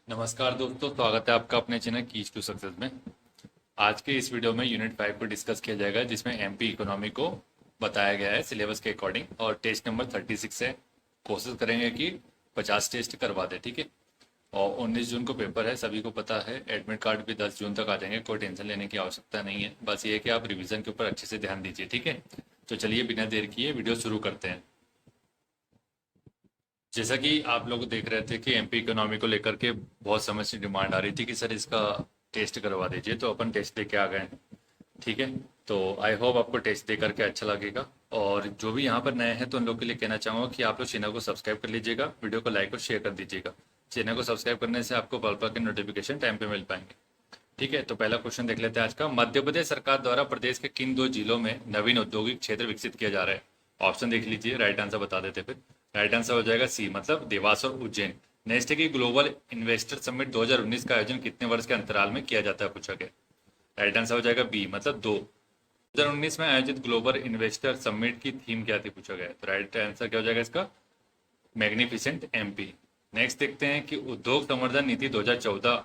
नमस्कार दोस्तों, स्वागत है आपका अपने चैनल कीज टू सक्सेस में। आज के इस वीडियो में यूनिट 5 को डिस्कस किया जाएगा, जिसमें एमपी इकोनॉमी को बताया गया है सिलेबस के अकॉर्डिंग, और टेस्ट नंबर 36 है। कोशिश करेंगे कि 50 टेस्ट करवा दे, ठीक है। और 19 जून को पेपर है, सभी को पता है। एडमिट कार्ड भी 10 जून तक आ जाएंगे, कोई टेंशन लेने की आवश्यकता नहीं है। बस ये है कि आप रिविजन के ऊपर अच्छे से ध्यान दीजिए, ठीक है। तो चलिए बिना देर किए वीडियो शुरू करते हैं। जैसा कि आप लोग देख रहे थे कि एमपी इकोनॉमी को लेकर के बहुत समय से डिमांड आ रही थी कि सर इसका टेस्ट करवा दीजिए, तो अपन टेस्ट लेके आ गए हैं, ठीक है। तो आई होप आपको टेस्ट दे करके अच्छा लगेगा। और जो भी यहाँ पर नए हैं तो उन लोग के लिए कहना चाहूँगा कि आप लोग चैनल को सब्सक्राइब कर लीजिएगा, वीडियो को लाइक और शेयर कर दीजिएगा। चैनल को सब्सक्राइब करने से आपको पल पल के नोटिफिकेशन टाइम पे मिल पाएंगे, ठीक है। तो पहला क्वेश्चन देख लेते हैं आज का। मध्य प्रदेश सरकार द्वारा प्रदेश के किन दो जिलों में नवीन औद्योगिक क्षेत्र विकसित किया जा रहा है? ऑप्शन देख लीजिए, राइट आंसर बता देते फिर। राइट आंसर हो जाएगा सी, मतलब देवास और उज्जैन। नेक्स्ट है कि ग्लोबल इन्वेस्टर समिट 2019 का आयोजन कितने वर्ष के अंतराल में किया जाता है, पूछा गया। राइट आंसर हो जाएगा बी, मतलब 2019 में आयोजित ग्लोबल इन्वेस्टर समिट की थीम क्या थी, पूछा गया। तो राइट आंसर क्या हो जाएगा इसका? Magnificent MP. नेक्स्ट देखते हैं कि उद्योग संवर्धन नीति 2014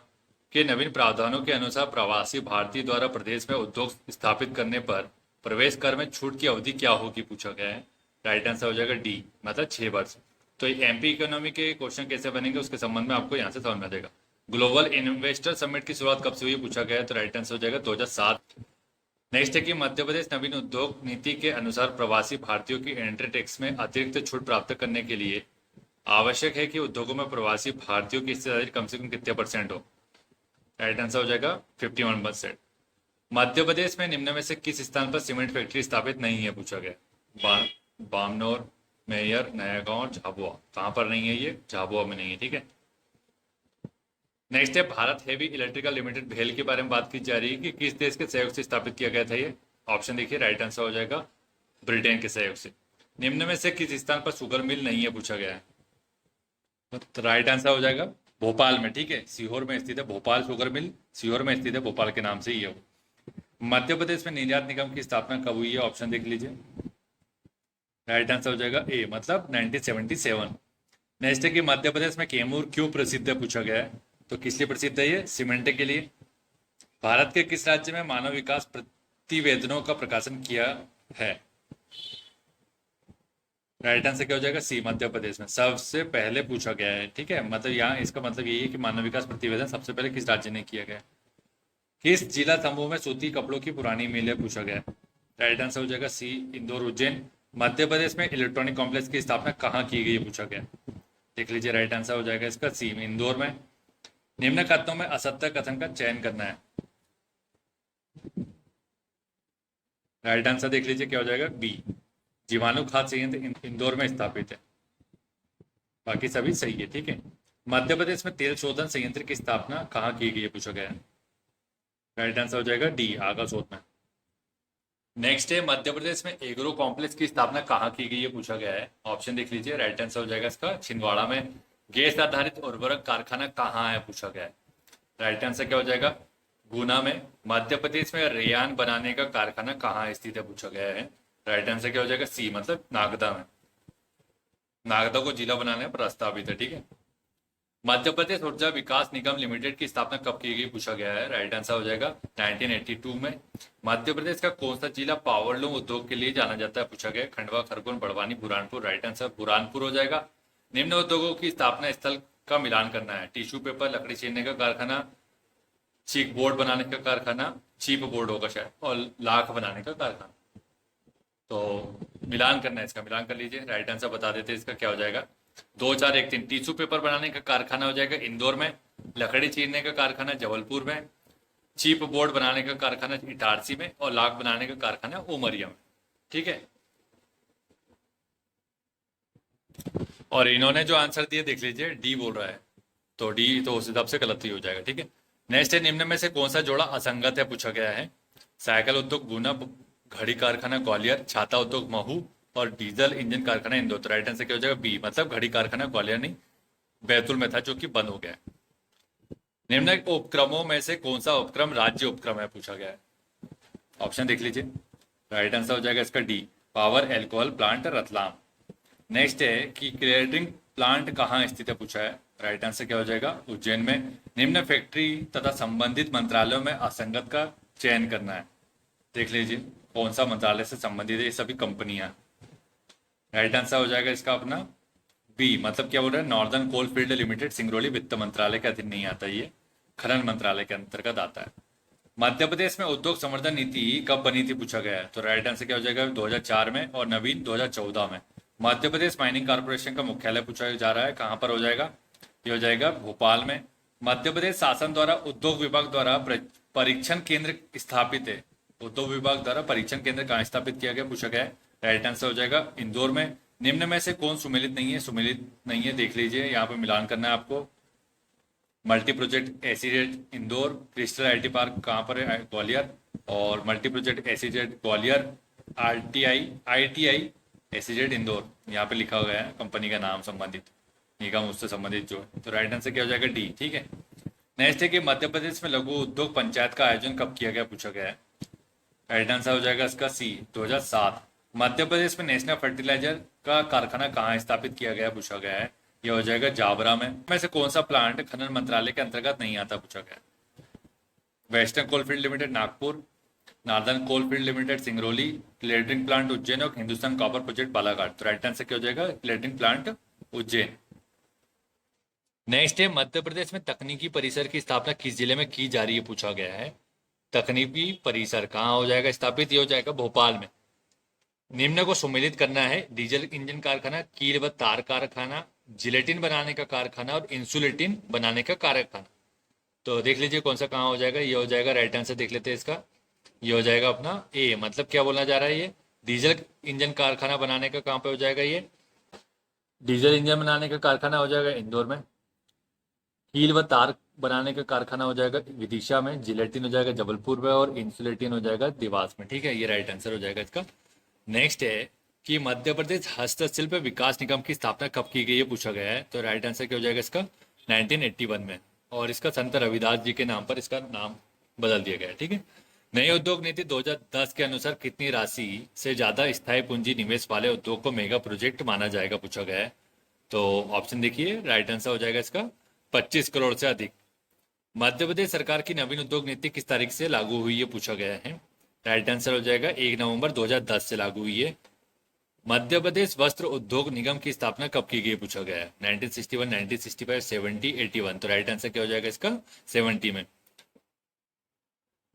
के नवीन प्रावधानों के अनुसार प्रवासी भारतीय द्वारा प्रदेश में उद्योग स्थापित करने पर प्रवेश कर में छूट की अवधि क्या होगी, पूछा गया है। राइट आंसर हो जाएगा डी, मतलब 6 वर्ष। तो एमपी इकोनॉमी के क्वेश्चन कैसे बनेंगे उसके संबंध में आपको यहाँ से समझ में आ जाएगा। ग्लोबल इन्वेस्टर समिट की शुरुआत कब से हुई, पूछा गया है। तो राइट आंसर हो जाएगा 2007। नेक्स्ट है कि मध्य प्रदेश नवीन उद्योग नीति के अनुसार प्रवासी भारतीयों की एंट्री टैक्स में अतिरिक्त छूट प्राप्त करने के लिए आवश्यक है कि उद्योगों में प्रवासी भारतीयों की हिस्सेदारी कम से कम कितने परसेंट हो। राइट आंसर हो जाएगा 51%। मध्य प्रदेश में निम्न में से किस स्थान पर सीमेंट फैक्ट्री स्थापित नहीं है, पूछा गया। बामनोर, मैयर, नयागांव, झाबुआ। कहां पर नहीं है ये? झाबुआ में नहीं है, ठीक है। नेक्स्ट है भारत हेवी इलेक्ट्रिकल लिमिटेड भेल के बारे में बात की जा रही है कि किस देश के सहयोग से स्थापित किया गया था ये। ऑप्शन देखिए, राइट आंसर हो जाएगा ब्रिटेन के सहयोग से। निम्न में से किस स्थान पर शुगर मिल नहीं है, पूछा गया है। तो राइट आंसर हो जाएगा भोपाल में, ठीक है। सीहोर में स्थित है भोपाल शुगर मिल, सीहोर में स्थित है, भोपाल के नाम से ही है वो। मध्य प्रदेश में निर्यात निगम की स्थापना कब हुई है? ऑप्शन देख लीजिए। राइट आंसर हो जाएगा ए, मतलब 1977। नेक्स्ट है कि मध्य प्रदेश में कैमूर क्यों प्रसिद्ध है, पूछा गया है। तो किस लिए प्रसिद्ध है ये? सीमेंट के लिए। भारत के किस राज्य में मानव विकास प्रतिवेदनों का प्रकाशन किया है? राइट आंसर क्या हो जाएगा? सी, मध्य प्रदेश में सबसे पहले पूछा गया है, ठीक है। मतलब यहाँ इसका मतलब यही है कि मानव विकास प्रतिवेदन सबसे पहले किस राज्य ने किया गया। किस जिला समूह में सूती कपड़ों की पुरानी मिल है, पूछा गया। राइट आंसर हो जाएगा सी, इंदौर उज्जैन। मध्य प्रदेश में इलेक्ट्रॉनिक कॉम्प्लेक्स की स्थापना कहाँ की गई, पूछा गया। देख लीजिए, राइट आंसर हो जाएगा इसका सी, इंदौर में। निम्न कथनों में असत्य कथन का चयन करना है। राइट आंसर देख लीजिए क्या हो जाएगा? बी, जीवाणु खाद संयंत्र इंदौर में स्थापित है। बाकी सभी सही है, ठीक है। मध्य प्रदेश में तेल शोधन संयंत्र की स्थापना कहाँ की गई है, पूछा गया है। राइट आंसर हो जाएगा डी, आगाशोत में। नेक्स्ट है मध्य प्रदेश में एग्रो कॉम्प्लेक्स की स्थापना कहाँ की गई है, पूछा गया है। ऑप्शन देख लीजिए, राइट आंसर हो जाएगा इसका छिंदवाड़ा में। गैस आधारित उर्वरक कारखाना कहाँ है, पूछा गया है। राइट आंसर क्या हो जाएगा? गुना में। मध्य प्रदेश में रेयान बनाने का कारखाना कहाँ स्थित है, पूछा गया है। राइट आंसर क्या हो जाएगा? सी, मतलब नागदा में। नागदा को जिला बनाने पर प्रस्तावित है, ठीक है। मध्य प्रदेश ऊर्जा विकास निगम लिमिटेड की स्थापना कब की गई, पूछा गया है। राइट आंसर हो जाएगा 1982 में। मध्य प्रदेश का कौन सा जिला पावरलूम उद्योग के लिए जाना जाता है, पूछा गया। खंडवा, खरगोन, बड़वानी, बुरहानपुर। राइट आंसर बुरहानपुर हो जाएगा। निम्न उद्योगों की स्थापना स्थल का मिलान करना है। टिश्यू पेपर, लकड़ी चीरने का कारखाना, चीक बोर्ड बनाने का कारखाना, चीप बोर्ड होगा शायद, और लाख बनाने का कारखाना। तो मिलान करना है, इसका मिलान कर लीजिए। राइट आंसर बता देते हैं इसका क्या हो जाएगा। 2413। टिश्यू पेपर बनाने का कारखाना हो जाएगा इंदौर में। लकड़ी चीरने का कारखाना जबलपुर में। चीप बोर्ड बनाने का कारखाना इटारसी में। और लाख बनाने का कारखाना उमरिया में, ठीक है। और इन्होंने जो आंसर दिए देख लीजिए, डी बोल रहा है, तो डी तो उस हिसाब से गलत ही हो जाएगा, ठीक है। नेक्स्ट है निम्न में से कौन सा जोड़ा असंगत है, पूछा गया है। साइकिल उद्योग गुना, घड़ी कारखाना ग्वालियर, छाता उद्योग महू, और डीजल इंजन कारखाना इंदौर। तो राइट आंसर क्या हो जाएगा? बी, मतलब घड़ी कारखाना ग्वालियर नहीं, बैतूल में था, जो कि बंद हो गया है। निम्न उपक्रमों में से कौन सा उपक्रम राज्य उपक्रम है, पूछा गया है। ऑप्शन देख लीजिए। राइट आंसर हो जाएगा इसका D, power alcohol plant Ratlam. Next है कि क्लियरिंग प्लांट कहाँ स्थित है पूछा है। राइट आंसर क्या हो जाएगा, उज्जैन में। निम्न फैक्ट्री तथा संबंधित मंत्रालयों में असंगत का चयन करना है। देख लीजिए कौन सा मंत्रालय से संबंधित है, ये सभी कंपनियां। राइट आंसर हो जाएगा इसका अपना बी, मतलब क्या बोल रहा है, northern coalfield limited Singrauli वित्त मंत्रालय के अधीन नहीं आता, ये खनन मंत्रालय के अंतर्गत आता है। मध्य प्रदेश में उद्योग संवर्धन नीति कब बनी थी पूछा गया है। तो राइट आंसर क्या हो जाएगा, 2004 में, और नवीन 2014 में। मध्य प्रदेश माइनिंग कॉर्पोरेशन का मुख्यालय पूछा जा रहा है, कहां पर हो जाएगा, ये हो जाएगा भोपाल में। मध्य प्रदेश शासन द्वारा उद्योग विभाग द्वारा परीक्षण केंद्र स्थापित है। उद्योग विभाग द्वारा परीक्षण केंद्र कहाँ स्थापित किया गया पूछा गया है। राइट आंसर हो जाएगा इंदौर में। निम्न में से कौन सुमेलित नहीं है, सुमेलित नहीं है, देख लीजिए यहाँ पे मिलान करना है आपको। Multi project ACZ Indore, crystal IT park कहाँ पर है, ग्वालियर, और multi project ACZ Gwalior, ITI ACZ Indore, यहाँ पे लिखा गया है कंपनी का नाम संबंधित, निगम उससे संबंधित जो है। तो राइट आंसर क्या हो जाएगा, डी। ठीक है, नेक्स्ट है कि मध्य प्रदेश में लघु उद्योग पंचायत का आयोजन कब किया गया पूछा गया है। राइट आंसर हो जाएगा इसका सी, 2007। मध्य प्रदेश में नेशनल फर्टिलाइजर का कारखाना कहाँ स्थापित किया गया पूछा गया है, यह हो जाएगा जावरा में से कौन सा प्लांट खनन मंत्रालय के अंतर्गत नहीं आता पूछा गया। Western Coalfield Limited Nagpur, Northern Coalfield Limited Singrauli, क्लेटरिंग प्लांट उज्जैन और हिंदुस्तान कॉपर प्रोजेक्ट बालाघाट। तो राइट आंसर क्या हो जाएगा, क्लेटरिंग प्लांट उज्जैन। नेक्स्ट है मध्य प्रदेश में तकनीकी परिसर की स्थापना किस जिले में की जा रही है पूछा गया है। तकनीकी परिसर कहाँ हो जाएगा स्थापित, ये हो जाएगा भोपाल में। निम्न को सम्मिलित करना है, डीजल इंजन कारखाना, कील व तार कारखाना, जिलेटिन बनाने का कारखाना और इंसुलेटिन बनाने का कारखाना। तो देख लीजिए कौन सा कहाँ हो जाएगा, ये हो जाएगा। राइट आंसर देख लेते हैं इसका, ये हो जाएगा अपना ए, मतलब क्या बोलना जा रहा है, ये डीजल इंजन कारखाना बनाने का कहाँ पे हो जाएगा, ये डीजल इंजन बनाने का कारखाना हो जाएगा इंदौर में। कील व तार बनाने का कारखाना हो जाएगा विदिशा में, जिलेटिन हो जाएगा जबलपुर में, और इंसुलेटिन हो जाएगा देवास में। ठीक है, ये राइट आंसर हो जाएगा इसका। नेक्स्ट है कि मध्य प्रदेश हस्तशिल्प विकास निगम की स्थापना कब की गई है पूछा गया है। तो राइट आंसर क्या हो जाएगा इसका, 1981 में, और इसका संत रविदास जी के नाम पर इसका नाम बदल दिया गया है। ठीक है, नई उद्योग नीति 2010 के अनुसार कितनी राशि से ज्यादा स्थायी पूंजी निवेश वाले उद्योग को मेगा प्रोजेक्ट माना जाएगा पूछा गया है। तो ऑप्शन देखिए, राइट आंसर हो जाएगा इसका 25 करोड़ से अधिक। मध्य प्रदेश सरकार की नवीन उद्योग नीति किस तारीख से लागू हुई है पूछा गया है। राइट आंसर हो जाएगा 1 नवंबर 2010 से लागू हुई है। मध्य प्रदेश वस्त्र उद्योग निगम की स्थापना कब की गई पूछा गया है। 1961, 1965, 70, 81। तो राइट आंसर क्या हो जाएगा इसका, 70 में।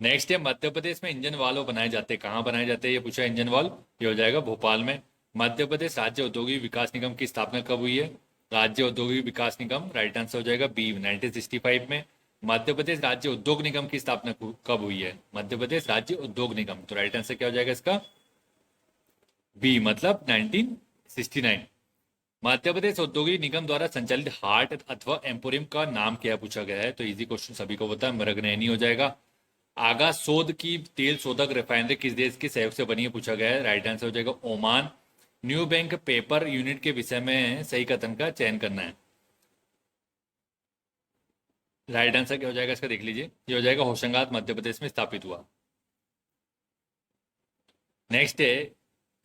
नेक्स्ट है मध्य प्रदेश में इंजन वाल्व बनाए जाते हैं, कहाँ बनाए जाते हैं ये पूछा, इंजन वाल्व, ये हो जाएगा भोपाल में। मध्य प्रदेश राज्य औद्योगिक विकास निगम की स्थापना कब हुई है, राज्य औद्योगिक विकास निगम, राइट आंसर हो जाएगा बी, 1965 में। मध्य प्रदेश राज्य उद्योग निगम की स्थापना कब हुई है, मध्य प्रदेश राज्य उद्योग निगम, तो राइट आंसर क्या हो जाएगा इसका बी, मतलब 1969। मध्य प्रदेश औद्योगिक निगम द्वारा संचालित हाट अथवा एम्पोरियम का नाम क्या पूछा गया है। तो इजी क्वेश्चन सभी को पता है, मृगनयनी हो जाएगा। आगा सोद की तेल शोधक रिफाइनरी किस देश के सहयोग से बनी है पूछा गया है। राइट आंसर हो जाएगा Oman. New bank paper unit के विषय में सही कथन का चयन करना है। राइट आंसर क्या हो जाएगा इसका, देख लीजिए, ये हो जाएगा होशंगाबाद मध्य प्रदेश में स्थापित हुआ। नेक्स्ट है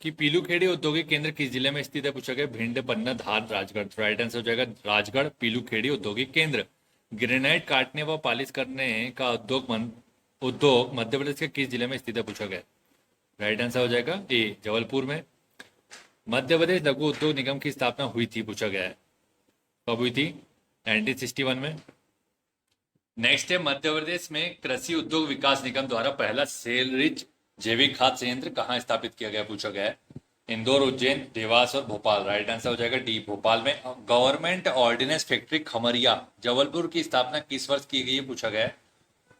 कि पीलूखेड़ी औद्योगिक केंद्र किस जिले में स्थित है पूछा गया, भिंड, पन्ना, धार, राजगढ़। तो राइट आंसर हो जाएगा राजगढ़ पीलूखेड़ी औद्योगिक केंद्र। ग्रेनाइट काटने व पॉलिश करने का उद्योग मध्य प्रदेश के किस जिले में स्थित है पूछा गया। राइट आंसर हो जाएगा ए, जबलपुर में। मध्य प्रदेश लघु उद्योग निगम की स्थापना हुई थी पूछा गया है, कब हुई थी, 1961 में। नेक्स्ट है मध्य प्रदेश में कृषि उद्योग विकास निगम द्वारा पहला सेल रिच जैविक खाद संयंत्र कहाँ स्थापित किया गया पूछा गया है। इंदौर, उज्जैन, देवास और भोपाल। राइट आंसर हो जाएगा डी, भोपाल में। Government ordnance factory Khamaria Jabalpur की स्थापना किस वर्ष की गई है पूछा गया है।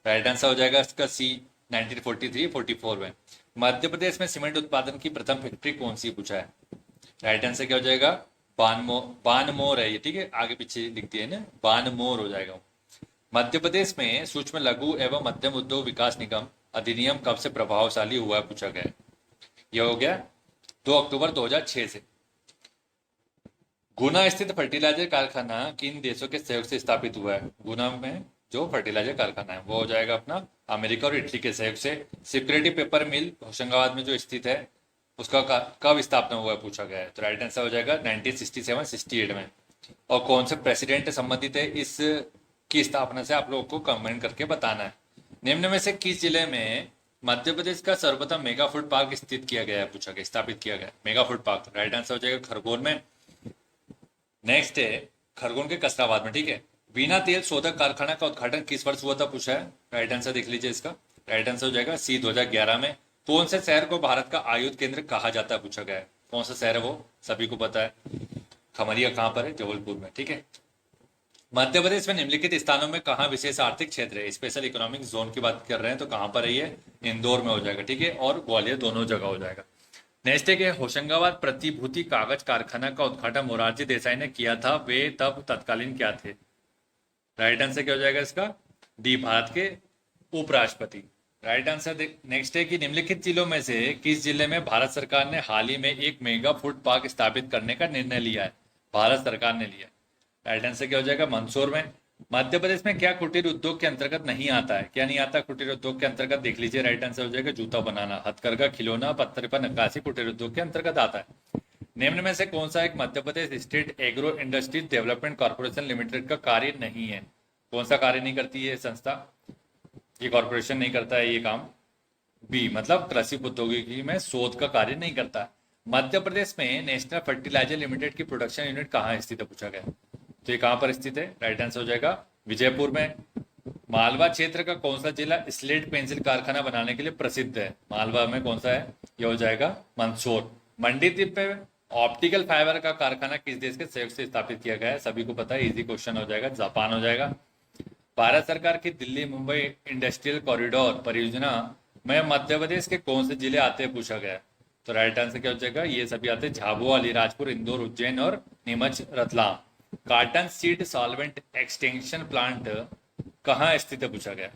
राइट आंसर हो जाएगा इसका सी, 1943-44 में। मध्य प्रदेश में सीमेंट उत्पादन की प्रथम फैक्ट्री कौन सी पूछा है। राइट आंसर क्या हो जाएगा, बानमोर है ये, ठीक है, आगे पीछे लिख दिया है ना, बानमोर हो जाएगा। मध्य प्रदेश में सूक्ष्म लघु एवं मध्यम उद्योग विकास निगम अधिनियम कब से प्रभावशाली हुआ है पूछा गया है। यह हो गया 2 अक्टूबर 2006 से। गुना स्थित फर्टिलाइजर कारखाना किन देशों के सहयोग से स्थापित हुआ है। गुना में जो फर्टिलाइजर कारखाना है वो हो जाएगा अपना अमेरिका और इटली के सहयोग से। सिक्योरिटी पेपर मिल होशंगाबाद में जो स्थित है उसका कब स्थापना हुआ है पूछा गया है। तो राइट आंसर हो जाएगा 1967-68 में। और कौन से प्रेसिडेंट संबंधित है इस की स्थापना से आप लोगों को कमेंट करके बताना है। निम्न में से किस जिले में मध्य प्रदेश का सर्वप्रथम मेगा फूड पार्क स्थित किया गया है, पूछा गया, स्थापित किया गया mega food park. Right answer हो जाएगा खरगोन में। नेक्स्ट है खरगोन के कसराबाद में, ठीक है। बिना तेल शोधक कारखाना का उद्घाटन किस वर्ष हुआ था, पूछा है। राइट आंसर देख लीजिए इसका। राइट आंसर हो जाएगा सी 2011 में। कौन से शहर को भारत का आयुध केंद्र कहा जाता है, पूछा गया है। कौन सा शहर है वो, सभी को पता है। खमरिया कहाँ पर है, जबलपुर में, ठीक है। मध्य प्रदेश में निम्नलिखित स्थानों में कहाँ विशेष आर्थिक क्षेत्र है, स्पेशल इकोनॉमिक जोन की बात कर रहे हैं, तो कहाँ पर है ये, इंदौर में हो जाएगा, ठीक है, और ग्वालियर दोनों जगह हो जाएगा। नेक्स्ट है कि होशंगाबाद प्रतिभूति कागज कारखाना का उद्घाटन मोरारजी देसाई ने किया था, वे तब तत्कालीन क्या थे। राइट आंसर क्या हो जाएगा इसका, डी, भारत के उपराष्ट्रपति। राइट आंसर नेक्स्ट है कि निम्नलिखित जिलों में से किस जिले में भारत सरकार ने हाल ही में एक मेगा फूड पार्क स्थापित करने का निर्णय लिया है, भारत सरकार ने लिया है। राइट आंसर क्या हो जाएगा, मंदसौर में। मध्य प्रदेश में क्या कुटीर उद्योग के अंतर्गत नहीं आता है, क्या नहीं आता कुटीर उद्योग के अंतर्गत, देख लीजिए। राइट आंसर हो जाएगा जूता बनाना, हथकरघा, खिलौना, पत्थर पर नक्काशी कुटीर उद्योग के अंतर्गत आता है। निम्न में से कौन सा एक Madhya Pradesh State Agro Industries Development Corporation Limited का कार्य नहीं है, कौन सा कार्य नहीं करती है संस्था, ये कॉर्पोरेशन नहीं करता है ये काम। बी, मतलब कृषि प्रौद्योगिकी में शोध का कार्य नहीं करता। मध्य प्रदेश में नेशनल फर्टिलाइजर लिमिटेड की प्रोडक्शन यूनिट कहाँ स्थित है, पूछा गया, तो ये कहां पर स्थित है। राइट आंसर हो जाएगा विजयपुर में। मालवा क्षेत्र का कौन सा जिला स्लेट पेंसिल कारखाना बनाने के लिए प्रसिद्ध है, मालवा में कौन सा है, ये हो जाएगा मंदसौर। मंडी द्वीप पे ऑप्टिकल फाइबर का कारखाना किस देश के सहयोग से स्थापित किया गया है, सभी को पता है, इजी क्वेश्चन हो जाएगा, जापान हो जाएगा। भारत सरकार की दिल्ली मुंबई इंडस्ट्रियल कॉरिडोर परियोजना में मध्य प्रदेश के कौन से जिले आते हैं, पूछा गया है। तो राइट आंसर क्या हो जाएगा, ये सभी आते हैं, झाबुआ, अलीराजपुर, इंदौर, उज्जैन और Neemuch, Ratlam. Cotton seed solvent extension plant कहाँ स्थित है, पूछा गया।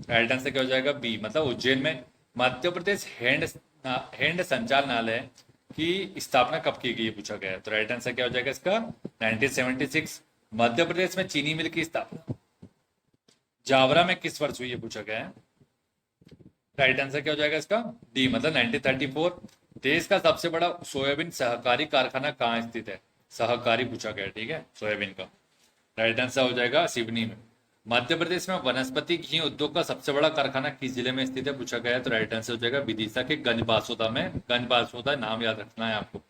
राइट आंसर क्या हो जाएगा, बी, मतलब उज्जैन में। मध्य प्रदेश हैंड संचालनालय की स्थापना कब की गई, पूछा गया। तो राइट आंसर क्या हो जाएगा इसका, 1976। मध्य प्रदेश में चीनी मिल की स्थापना जावरा में किस वर्ष हुई है, पूछा गया है। राइट आंसर क्या हो जाएगा इसका, डी, मतलब 1934। देश का सबसे बड़ा सोयाबीन सहकारी कारखाना कहाँ स्थित है, सहकारी पूछा गया, ठीक है, सोयाबीन का। राइट आंसर हो जाएगा सिवनी में। मध्य प्रदेश में वनस्पति घी उद्योग का सबसे बड़ा कारखाना किस जिले में स्थित है, पूछा गया है। तो राइट आंसर हो जाएगा विदिशा के गंजबासोदा में, गंजबासोदा नाम याद रखना है आपको।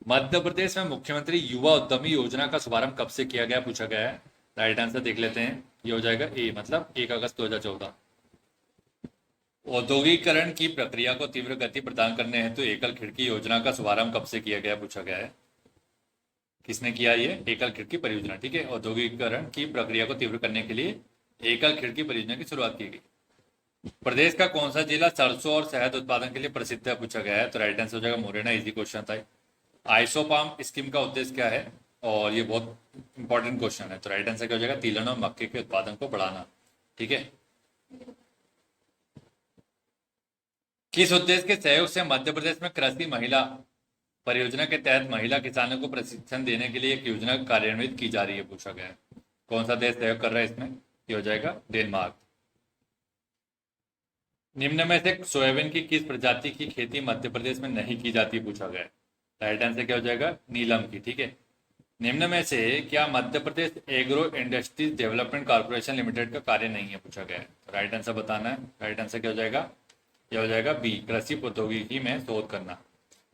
मध्य प्रदेश में मुख्यमंत्री युवा उद्यमी योजना का शुभारंभ कब से किया गया, पूछा गया है। राइट आंसर देख लेते हैं, ये हो जाएगा ए, मतलब 1 अगस्त 2014। औद्योगिकरण की प्रक्रिया को तीव्र गति प्रदान करने हेतु एकल खिड़की योजना का शुभारंभ कब से किया गया, पूछा गया है। किसने किया, ये एकल खिड़की परियोजना, ठीक है। औद्योगिकरण की प्रक्रिया को तीव्र करने के लिए एकल खिड़की परियोजना की शुरुआत की गई। प्रदेश का कौन सा जिला सरसों और शहद उत्पादन के लिए प्रसिद्ध है, पूछा गया है। तो राइट आंसर हो जाएगा मुरैना, इजी क्वेश्चन था। आइसोपाम स्कीम का उद्देश्य क्या है, और ये बहुत इंपॉर्टेंट क्वेश्चन है। तो राइट आंसर क्या हो जाएगा, तिलहन और मक्के के उत्पादन को बढ़ाना, ठीक है। किस उद्देश्य के सहयोग से मध्य प्रदेश में कृषि महिला परियोजना के तहत महिला किसानों को प्रशिक्षण देने के लिए एक योजना कार्यान्वित की जा रही है, पूछा गया है। कौन सा देश सहयोग कर रहा है इसमें, ये हो जाएगा डेनमार्क। निम्न में से सोयाबीन की किस प्रजाति की खेती मध्य प्रदेश में नहीं की जाती, पूछा गया है। राइट आंसर क्या हो जाएगा, नीलम की, ठीक है। निम्न में से क्या Madhya Pradesh Agro Industries Development Corporation Limited का कार्य नहीं है, पूछा गया है। राइट आंसर बताना है। राइट आंसर क्या हो जाएगा, यह हो जाएगा बी, कृषि प्रौद्योगिकी में शोध करना।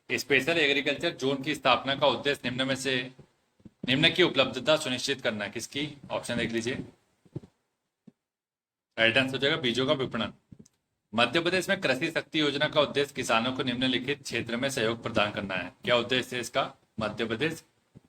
स्पेशल एग्रीकल्चर जोन की स्थापना का उद्देश्य निम्न में से निम्न की उपलब्धता सुनिश्चित करना, किसकी, ऑप्शन देख लीजिए। राइट आंसर हो जाएगा बीजों का विपणन। मध्य प्रदेश में कृषि शक्ति योजना का उद्देश्य किसानों को निम्नलिखित क्षेत्र में सहयोग प्रदान करना है, क्या उद्देश्य है इसका, मध्य प्रदेश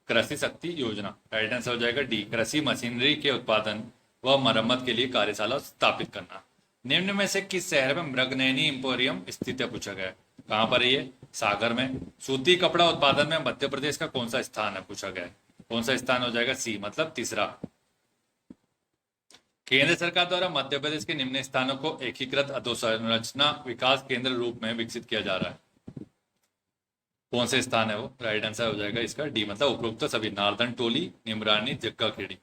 कृषि शक्ति योजना। राइट आंसर हो जाएगा डी, कृषि मशीनरी के उत्पादन व मरम्मत के लिए कार्यशाला स्थापित करना। निम्न में से किस शहर में मृगनयनी एम्पोरियम स्थित है, पूछा गया। कहां पर है ये, सागर में। सूती कपड़ा उत्पादन में मध्य प्रदेश का कौन सा स्थान है, पूछा गया। कौन सा स्थान हो जाएगा, सी, मतलब तीसरा। केंद्र सरकार द्वारा मध्य प्रदेश के निम्न स्थानों को एकीकृत अधोसंरचना विकास केंद्र रूप में विकसित किया जा रहा है, कौन से स्थान है वो। राइट आंसर हो जाएगा इसका डी, मतलब उपरोक्त सभी, नारदन टोली, निमरानी, जग्गा खेड़ी।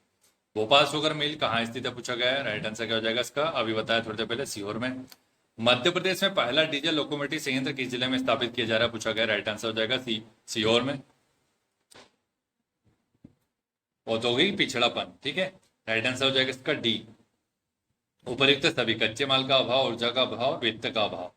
भोपाल शुगर मिल कहाँ स्थित है, पूछा गया है। राइट आंसर क्या हो जाएगा इसका, अभी बताया थोड़ी देर पहले, सीहोर में। मध्य प्रदेश में पहला डीजल लोकोमोटिव संयंत्र किस जिले में स्थापित किया जा रहा है, पूछा गया। राइट आंसर हो जाएगा सी, सीहोर में। औद्योगिक पिछड़ापन, ठीक है। राइट आंसर हो जाएगा इसका डी। उपर्युक्त सभी कच्चे माल का अभाव, ऊर्जा का अभाव, वित्त का अभाव।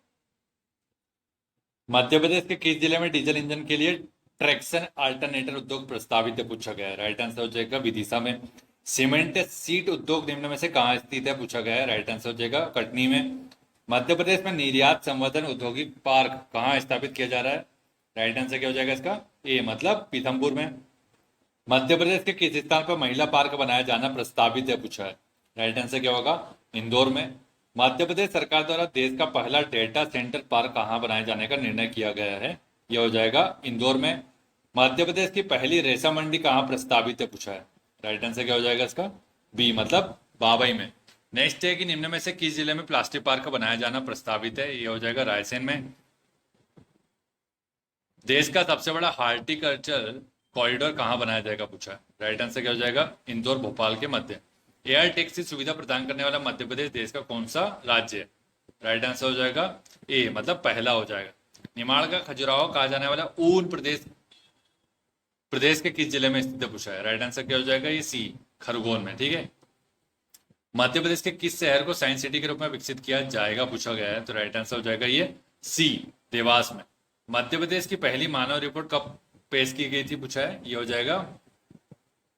मध्य प्रदेश के किस जिले में डीजल इंजन के लिए ट्रैक्शन अल्टरनेटर उद्योग प्रस्तावित है, पूछा गया है। राइट आंसर हो जाएगा विदिशा में। सीमेंट सीट उद्योग निम्न में से कहाँ स्थित है, पूछा गया है। राइट आंसर हो जाएगा कटनी में। मध्य प्रदेश में निर्यात संवर्धन औद्योगिक पार्क कहाँ स्थापित किया जा रहा है। राइट आंसर क्या हो जाएगा इसका, ए मतलब पीथमपुर में। मध्य प्रदेश के किस स्थान पर महिला पार्क बनाया जाना प्रस्तावित है, पूछा है। राइट आंसर क्या होगा, इंदौर में। मध्य प्रदेश सरकार द्वारा देश का पहला डेटा सेंटर पार्क कहाँ बनाए जाने का निर्णय किया गया है, यह हो जाएगा इंदौर में। मध्य प्रदेश की पहली रेशा मंडी कहाँ प्रस्तावित है, पूछा है। राइट आंसर क्या हो जाएगा इसका, बी मतलब बाबई में। नेक्स्ट है कि निम्न में से किस जिले में प्लास्टिक पार्क बनाया जाना प्रस्तावित है, यह हो जाएगा रायसेन में। देश का सबसे बड़ा हार्टिकल्चर कॉरिडोर कहाँ बनाया जाएगा, पूछा है। राइट आंसर क्या हो जाएगा, इंदौर भोपाल के मध्य। एयर टैक्सी सुविधा प्रदान करने वाला मध्य प्रदेश देश का कौन सा राज्य है। राइट आंसर हो जाएगा ए मतलब पहला हो जाएगा। निमाड़ का खजुराहो कहा जाने वाला ऊन प्रदेश प्रदेश के किस जिले में स्थित है, पूछा है। राइट आंसर क्या हो जाएगा, ये सी खरगोन में, ठीक है। मध्य प्रदेश के किस शहर को साइंस सिटी के रूप में विकसित किया जाएगा, पूछा गया है। तो राइट आंसर हो जाएगा ये सी देवास में। मध्य प्रदेश की पहली मानव रिपोर्ट कब पेश की गई थी, पूछा है। ये हो जाएगा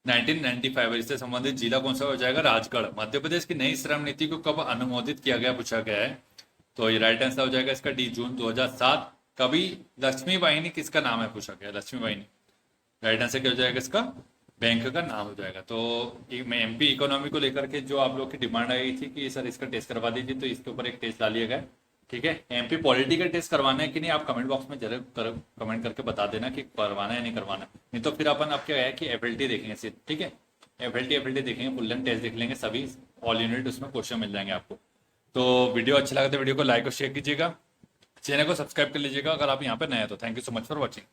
1995। इससे संबंधित जिला कौन सा हो जाएगा, राजगढ़। मध्य प्रदेश की नई श्रम नीति को कब अनुमोदित किया गया, पूछा गया है। तो ये राइट आंसर हो जाएगा इसका डी जून 2007। कभी लक्ष्मी वाहिनी किसका नाम है, पूछा गया, लक्ष्मी वाहिनी। राइट आंसर क्या हो जाएगा इसका, बैंक का नाम हो जाएगा। तो मैं एमपी इकोनॉमी को लेकर के जो आप लोग की डिमांड आई थी कि सर इसका टेस्ट करवा दीजिए, तो इसके ऊपर एक टेस्ट डाल लिया गया, ठीक है। एमपी पॉलिटी का टेस्ट करवाना है कि नहीं, आप कमेंट बॉक्स में जरूर कमेंट करके बता देना कि करवाना है नहीं करवाना, नहीं तो फिर अपन आप क्या है कि एफएलटी देखेंगे सिर्फ, ठीक है। एफएलटी देखेंगे, फुल लेंथ टेस्ट देख लेंगे, सभी ऑल यूनिट उसमें क्वेश्चन मिल जाएंगे आपको। तो वीडियो अच्छा लगा तो वीडियो को लाइक और शेयर कीजिएगा, चैनल को सब्सक्राइब कर लीजिएगा अगर आप यहाँ पे नए हैं तो। Thank you so much for watching.